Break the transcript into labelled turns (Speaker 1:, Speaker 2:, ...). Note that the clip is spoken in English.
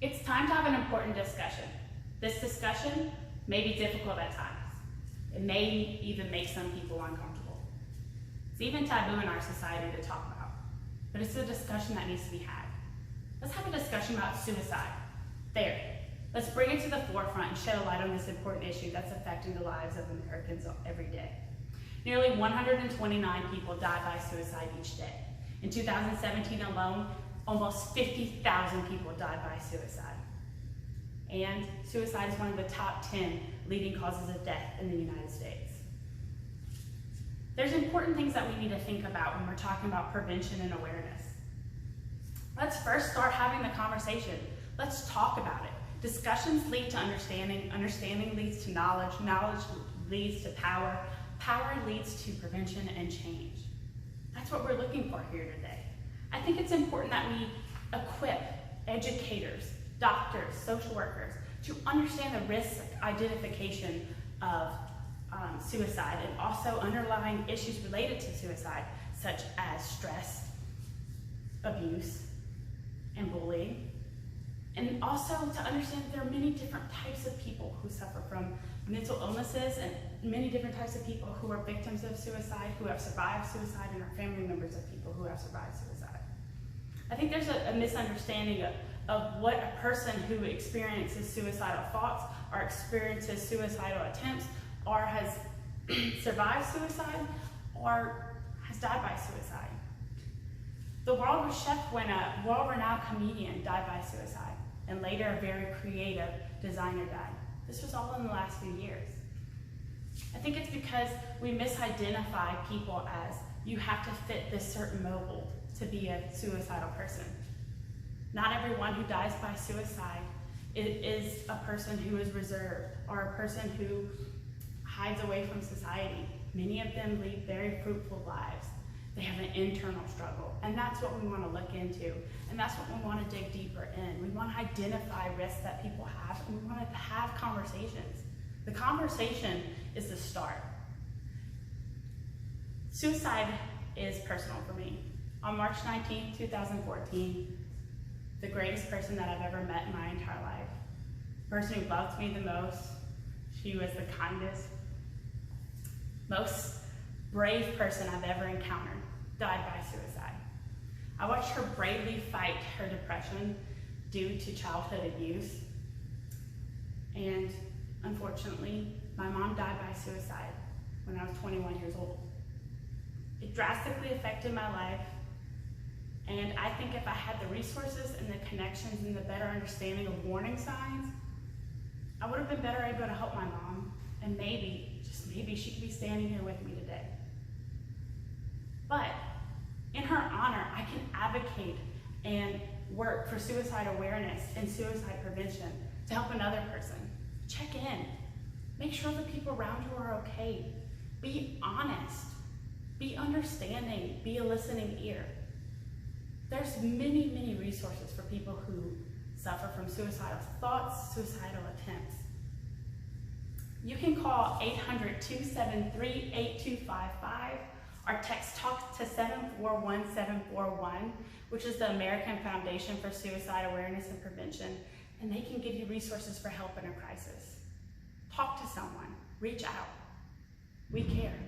Speaker 1: It's time to have an important discussion. This discussion may be difficult at times. It may even make some people uncomfortable. It's even taboo in our society to talk about, but it's a discussion that needs to be had. Let's have a discussion about suicide. There. Let's bring it to the forefront and shed a light on this important issue that's affecting the lives of Americans every day. Nearly 129 people die by suicide each day. In 2017 alone, almost 50,000 people died by suicide. And suicide is one of the top 10 leading causes of death in the United States. There's important things that we need to think about when we're talking about prevention and awareness. Let's first start having the conversation. Let's talk about it. Discussions lead to understanding, understanding leads to knowledge, knowledge leads to power, power leads to prevention and change. That's what we're looking for here today. I think it's important that we equip educators, doctors, social workers to understand the risk identification of suicide and also underlying issues related to suicide, such as stress, abuse, and bullying. And also to understand that there are many different types of people who suffer from mental illnesses and many different types of people who are victims of suicide, who have survived suicide, and are family members of people who have survived suicide. I think there's a misunderstanding of what a person who experiences suicidal thoughts or experiences suicidal attempts or has survived suicide or has died by suicide. The world chef when a world-renowned comedian died by suicide, and later a very creative designer died. This was all in the last few years. I think it's because we misidentify people as you have to fit this certain mold to be a suicidal person. Not everyone who dies by suicide is a person who is reserved or a person who hides away from society. Many of them lead very fruitful lives. They have an internal struggle, and that's what we want to look into, and that's what we want to dig deeper in. We want to identify risks that people have, and we want to have conversations. The conversation is the start. Suicide is personal for me. On March 19, 2014, the greatest person that I've ever met in my entire life, the person who loved me the most, she was the kindest, most brave person I've ever encountered, died by suicide. I watched her bravely fight her depression due to childhood abuse, and unfortunately, my mom died by suicide when I was 21 years old. It drastically affected my life, and I think if I had the resources and the connections and the better understanding of warning signs, I would have been better able to help my mom, and maybe, just maybe, she could be standing here with me today. But in her honor, I can advocate and work for suicide awareness and suicide prevention to help another person. Check in. Make sure the people around you are okay. Be honest. Be understanding. Be a listening ear. There's many, many resources for people who suffer from suicidal thoughts, suicidal attempts. You can call 800-273-8255 or text TALK to 741-741, which is the American Foundation for Suicide Awareness and Prevention, and they can give you resources for help in a crisis. Talk to someone. Reach out. We care.